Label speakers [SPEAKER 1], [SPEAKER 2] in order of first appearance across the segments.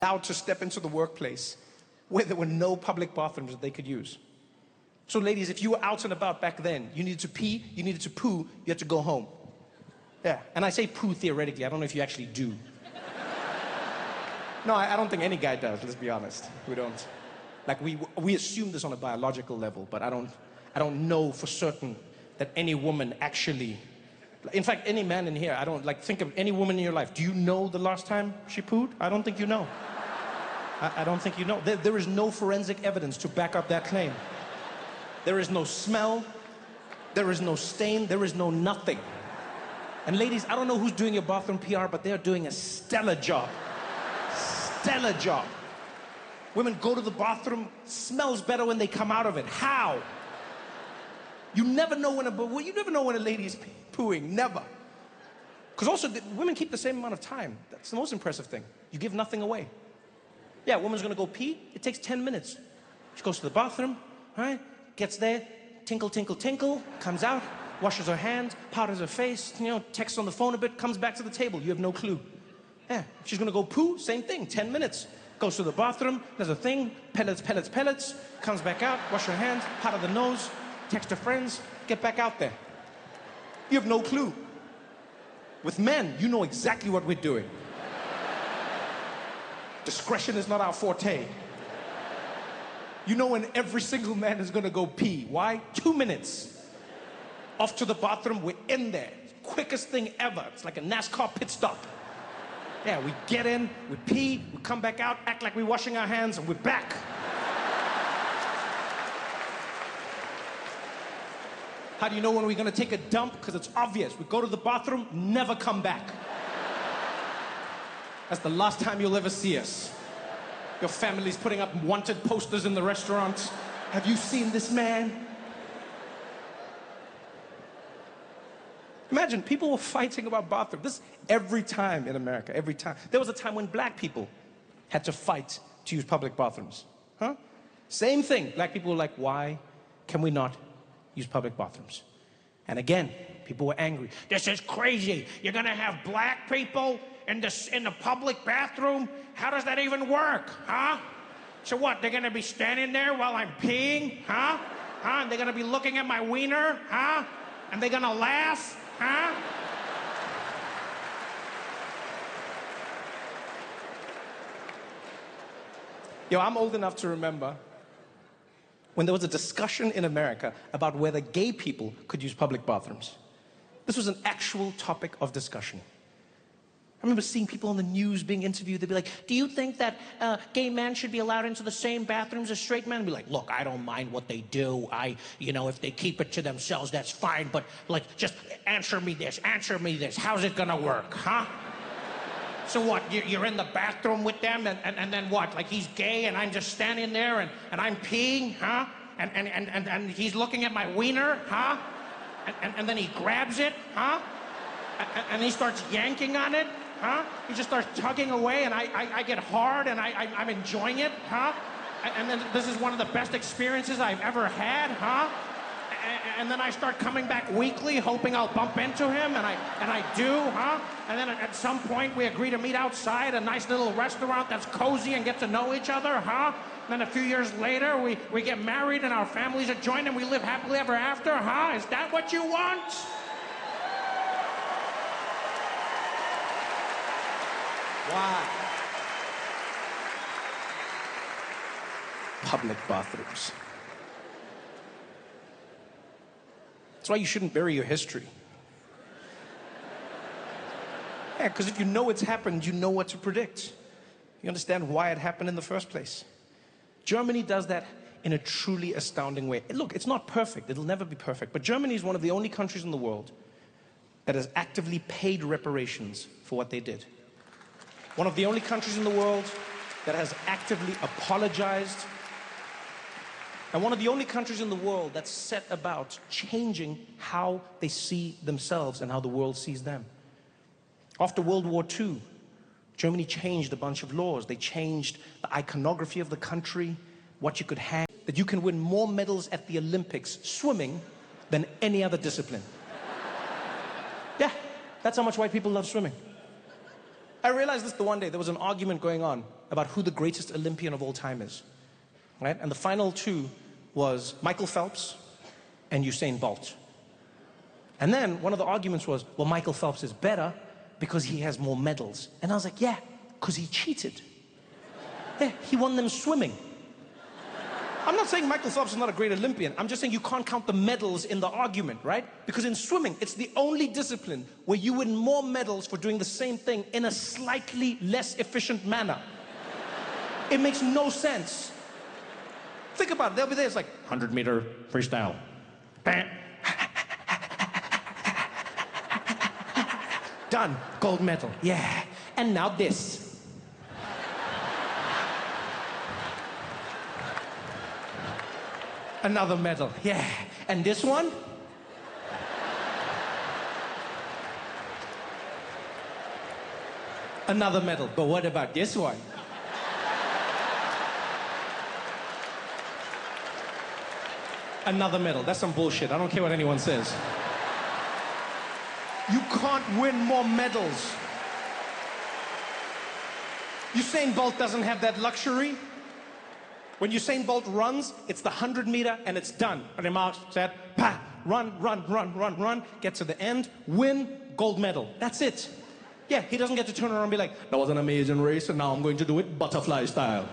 [SPEAKER 1] allowed to step into the workplace where there were no public bathrooms that they could use. So ladies, if you were out and about back then, you needed to pee, you needed to poo, you had to go home. Yeah, and I say poo theoretically, I don't know if you actually do. No, I don't think any guy does, let's be honest. We don't. Like, we assume this on a biological level, but I don't know for certain that any woman actually... In fact, any man in here, think of any woman in your life. Do you know the last time she pooed? I don't think you know. I don't think you know. There is no forensic evidence to back up that claim. There is no smell, there is no stain, there is no nothing. And ladies, I don't know who's doing your bathroom PR, but they're doing a stellar job. Stellar job. Women go to the bathroom, smells better when they come out of it. How? You never know when a lady is pooing, never. Because also, women keep the same amount of time. That's the most impressive thing. You give nothing away. Yeah, a woman's gonna go pee, it takes 10 minutes. She goes to the bathroom, right? Gets there, tinkle, tinkle, tinkle, comes out, washes her hands, powders her face, texts on the phone a bit, comes back to the table. You have no clue. Yeah, if she's gonna go poo, same thing, 10 minutes. Goes to the bathroom, does a thing, pellets, pellets, pellets, comes back out, wash her hands, powder the nose, text her friends, get back out there. You have no clue. With men, you know exactly what we're doing. Discretion is not our forte. You know when every single man is gonna go pee. Why? 2 minutes. Off to the bathroom, we're in there. Quickest thing ever. It's like a NASCAR pit stop. Yeah, we get in, we pee, we come back out, act like we're washing our hands, and we're back. How do you know when we're gonna take a dump? Because it's obvious. We go to the bathroom, never come back. That's the last time you'll ever see us. Your family's putting up wanted posters in the restaurants. Have you seen this man? Imagine, people were fighting about bathrooms. This every time in America, every time. There was a time when black people had to fight to use public bathrooms. Huh? Same thing. Black people were like, why can we not use public bathrooms? And again, people were angry. This is crazy. You're gonna have black people in the public bathroom? How does that even work, huh? So what, they're gonna be standing there while I'm peeing, huh? Huh? And they're gonna be looking at my wiener, huh? And they're gonna laugh, huh? Yo, I'm old enough to remember when there was a discussion in America about whether gay people could use public bathrooms. This was an actual topic of discussion. I remember seeing people on the news being interviewed. They'd be like, do you think that gay men should be allowed into the same bathrooms as straight men? I'd be like, look, I don't mind what they do. If they keep it to themselves, that's fine. But, just answer me this. How's it gonna work, huh? So what, you're in the bathroom with them and then what? Like he's gay and I'm just standing there and I'm peeing, huh? And he's looking at my wiener, huh? And then he grabs it, huh? And he starts yanking on it, huh? He just starts tugging away and I get hard and I'm enjoying it, huh? And then this is one of the best experiences I've ever had, huh? And then I start coming back weekly, hoping I'll bump into him, and I do, huh? And then at some point we agree to meet outside a nice little restaurant that's cozy and get to know each other, huh? And then a few years later we get married and our families are joined and we live happily ever after, huh? Is that what you want? Why? Public bathrooms. That's why you shouldn't bury your history. Yeah, because if you know it's happened, you know what to predict. You understand why it happened in the first place. Germany does that in a truly astounding way. Look, it's not perfect. It'll never be perfect. But Germany is one of the only countries in the world that has actively paid reparations for what they did. One of the only countries in the world that has actively apologized. And one of the only countries in the world that's set about changing how they see themselves and how the world sees them. After World War II, Germany changed a bunch of laws. They changed the iconography of the country, what you could hang, that you can win more medals at the Olympics swimming than any other discipline. That's how much white people love swimming. I realized this the one day. There was an argument going on about who the greatest Olympian of all time is, right? And the final two was Michael Phelps and Usain Bolt. And then one of the arguments was, well, Michael Phelps is better because he has more medals. And I was like, yeah, because he cheated. Yeah, he won them swimming. I'm not saying Michael Phelps is not a great Olympian. I'm just saying you can't count the medals in the argument, right? Because in swimming, it's the only discipline where you win more medals for doing the same thing in a slightly less efficient manner. It makes no sense. Think about it. They'll be there. It's like 100-meter freestyle. Done. Gold medal. Yeah. And now this. Another medal. Yeah. And this one? Another medal. But what about this one? Another medal. That's some bullshit. I don't care what anyone says. You can't win more medals. Usain Bolt doesn't have that luxury. When Usain Bolt runs, it's the 100-meter and it's done. And he marks, set, pa, run, run, run, run, run, get to the end, win, gold medal. That's it. Yeah, he doesn't get to turn around and be like, that was an amazing race and now I'm going to do it butterfly style.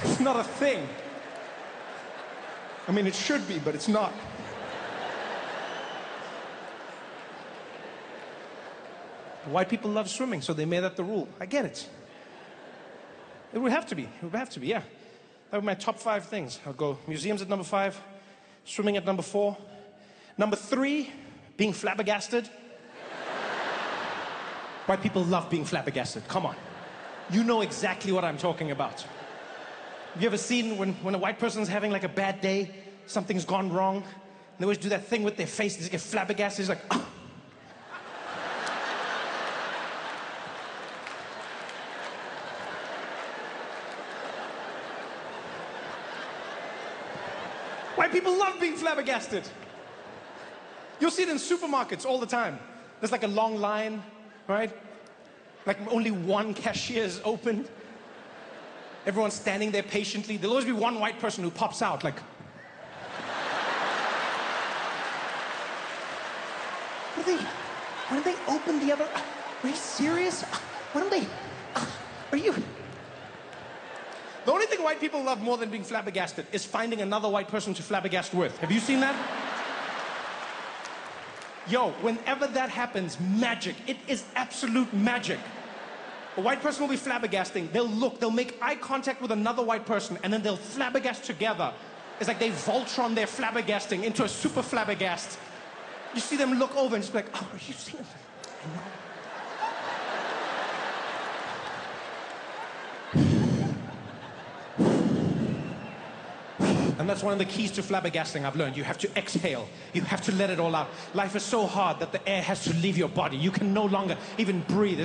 [SPEAKER 1] It's not a thing. I mean, it should be, but it's not. White people love swimming, so they made that the rule. I get it. It would have to be. It would have to be, yeah. That would be my top 5 things. I'll go museums at number 5, swimming at number 4. Number 3, being flabbergasted. White people love being flabbergasted. Come on. You know exactly what I'm talking about. Have you ever seen when a white person's having like a bad day, something's gone wrong, and they always do that thing with their face, they get flabbergasted, it's like, oh. White people love being flabbergasted. You'll see it in supermarkets all the time. There's like a long line, right? Like only one cashier is open. Everyone's standing there patiently. There'll always be one white person who pops out like, why don't they open the other? Are you serious? Why don't they? Are you? The only thing white people love more than being flabbergasted is finding another white person to flabbergast with. Have you seen that? Yo, whenever that happens, magic. It is absolute magic. A white person will be flabbergasting. They'll look, they'll make eye contact with another white person, and then they'll flabbergast together. It's like they Voltron their flabbergasting into a super flabbergast. You see them look over and just be like, oh, are you seeing it? I know. And that's one of the keys to flabbergasting I've learned. You have to exhale. You have to let it all out. Life is so hard that the air has to leave your body. You can no longer even breathe.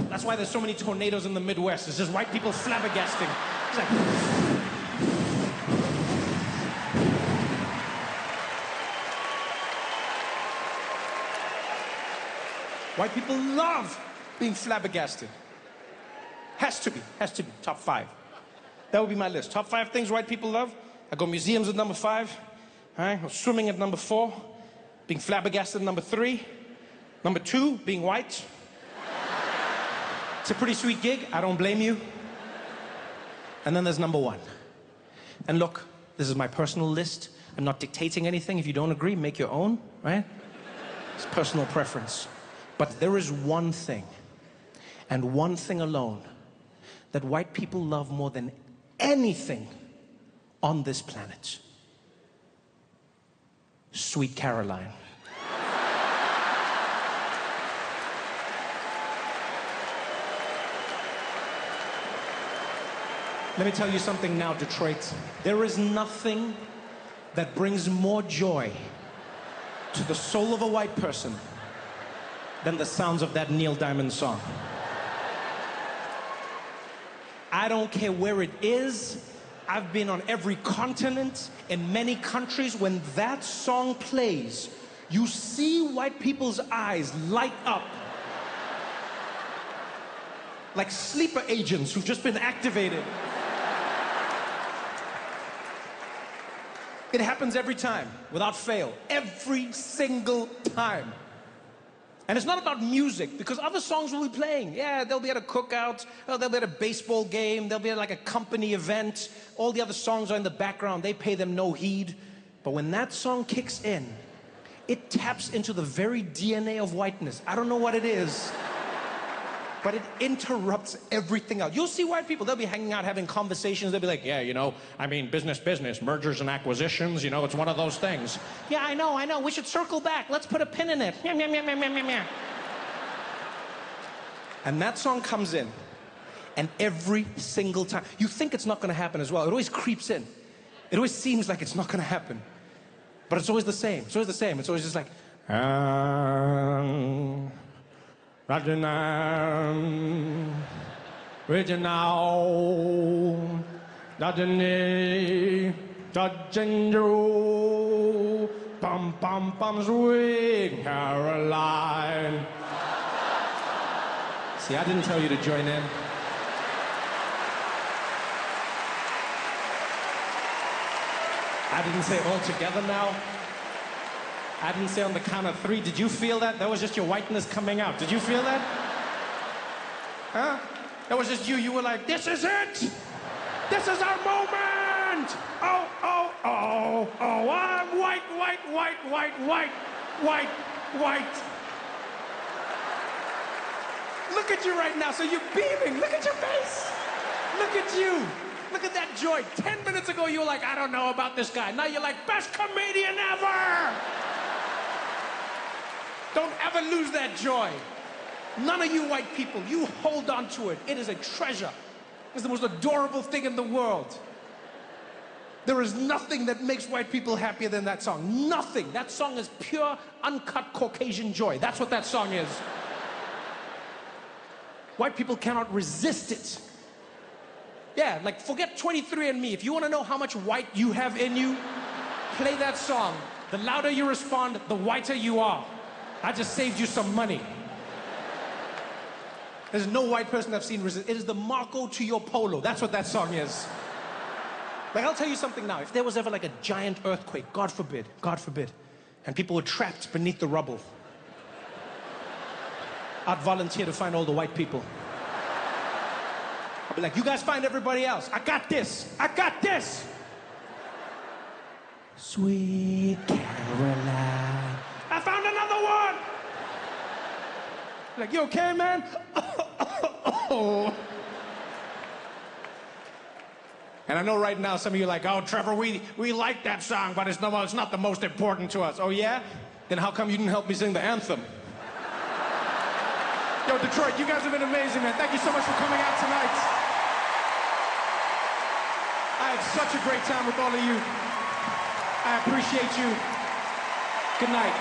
[SPEAKER 1] That's why there's so many tornadoes in the Midwest. It's just white people flabbergasting. It's like... White people love being flabbergasted. Has to be. Top 5. That would be my list. Top 5 things white people love. I go museums at number 5. All right, swimming at number 4. Being flabbergasted at number 3. Number 2, being white. It's a pretty sweet gig. I don't blame you. And then there's number 1. And look, this is my personal list. I'm not dictating anything. If you don't agree, make your own, right? It's personal preference. But there is one thing, and one thing alone, that white people love more than anything on this planet. Sweet Caroline. Let me tell you something now, Detroit. There is nothing that brings more joy to the soul of a white person than the sounds of that Neil Diamond song. I don't care where it is. I've been on every continent, in many countries. When that song plays, you see white people's eyes light up like sleeper agents who've just been activated. It happens every time, without fail. Every single time. And it's not about music, because other songs will be playing. Yeah, they'll be at a cookout, or they'll be at a baseball game, they'll be at like a company event. All the other songs are in the background, they pay them no heed. But when that song kicks in, it taps into the very DNA of whiteness. I don't know what it is, but it interrupts everything else. You'll see white people, they'll be hanging out having conversations. They'll be like, yeah, you know, I mean, business, mergers and acquisitions, you know, it's one of those things. Yeah, I know, we should circle back. Let's put a pin in it. And that song comes in, and every single time, you think it's not gonna happen as well. It always creeps in. It always seems like it's not gonna happen. But it's always the same. It's always the same. It's always just like, Rajanam, Rajanao, Rajani, Rajendro, Pum Pum Pum Swing, Caroline. See, I didn't tell you to join in. I didn't say all together now. I didn't say on the count of 3. Did you feel that? That was just your whiteness coming out. Did you feel that? Huh? That was just you. You were like, this is it! This is our moment! Oh, oh, oh, oh, I'm white, white, white, white, white, white, white. Look at you right now. So you're beaming. Look at your face. Look at you. Look at that joy. 10 minutes ago, you were like, I don't know about this guy. Now you're like, best comedian ever! Don't ever lose that joy. None of you white people, you hold on to it. It is a treasure. It's the most adorable thing in the world. There is nothing that makes white people happier than that song. Nothing. That song is pure, uncut Caucasian joy. That's what that song is. White people cannot resist it. Yeah, like forget 23andMe. If you want to know how much white you have in you, play that song. The louder you respond, the whiter you are. I just saved you some money. There's no white person I've seen resist. It is the Marco to your polo. That's what that song is. Like, I'll tell you something now. If there was ever like a giant earthquake, God forbid, and people were trapped beneath the rubble, I'd volunteer to find all the white people. I'll be like, you guys find everybody else. I got this. I got this. Sweet Caroline. I found another one. Like, you okay, man? And I know right now some of you are like, oh, Trevor, we like that song, but it's not the most important to us. Oh, yeah? Then how come you didn't help me sing the anthem? Yo, Detroit, you guys have been amazing, man. Thank you so much for coming out tonight. I had such a great time with all of you. I appreciate you. Good night.